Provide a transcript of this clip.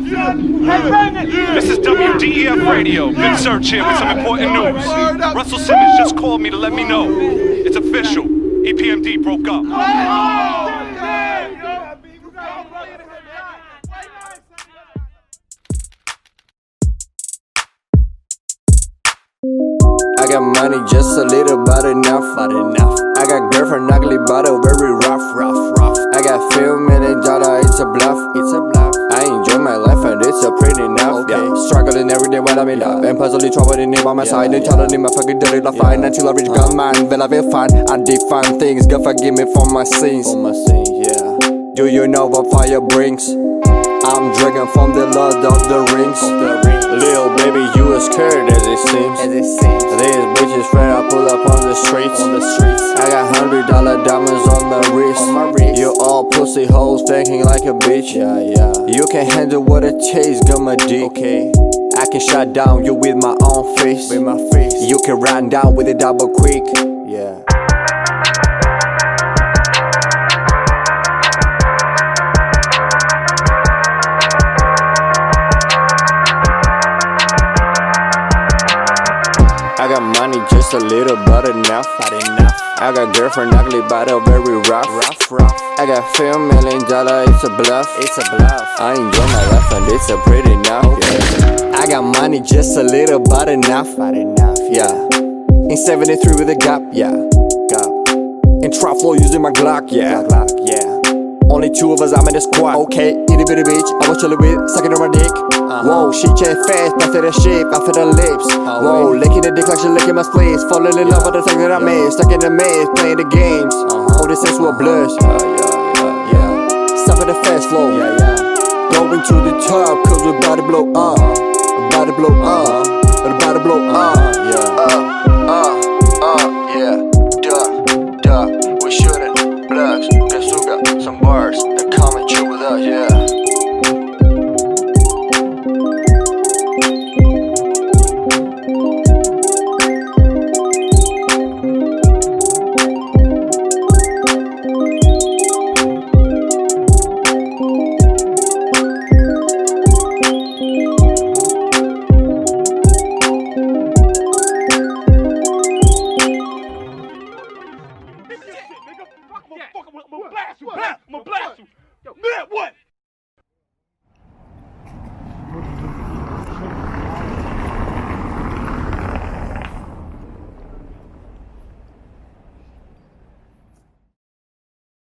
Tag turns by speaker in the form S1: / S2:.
S1: This is WDEF Radio. Good search here with some important news. Russell Simmons just called me to let me know. It's official. EPMD broke up.
S2: I got money, just a little, but enough. I got girlfriend ugly, but very rough. I got $1 million, it's a bluff. I enjoy my life and it's a pretty enough. Yeah, struggling every day when I'm in love, and puzzling troubling in by my side. And telling my fucking dirty love fine until I reach GOLDMINE. Well, I will find I define things. God forgive me for my sins. Yeah. Do you know what fire brings? I'm drinking from the Lord of the Rings. Lil' baby, you as scared as it seems. These bitches afraid I pull up on the streets. I got $100 diamonds on my wrist. You all pussy hoes thinking like a bitch. You can handle what it takes, got my dick. I can shut down you with my own face. You can run down with a double quick. I got money, just a little, but enough. I got girlfriend ugly, but very rough. I got $1 million, it's a bluff. I enjoy my life and it's a pretty enough. I got money, just a little, but enough. Yeah. In 73 with a gap. In Truffle using my Glock. Only 2 of us, I'm in the squad. Okay, itty bitty bitch, I was chillin' with, sucking on my dick. Whoa, she change fast, I feel the shape, I feel the lips. Whoa, licking the dick like she licking my splits. Falling in love with the thing that I made, stuck in the maze, playing the games. All this sensual blush. Stop at the fast flow. Going to the top, cause we about to blow up. About to blow up. About to blow up. Duh. We shooting bloods, cause we got some bars that come and chill with us,
S1: I'm gonna blast you. Yo, man, what?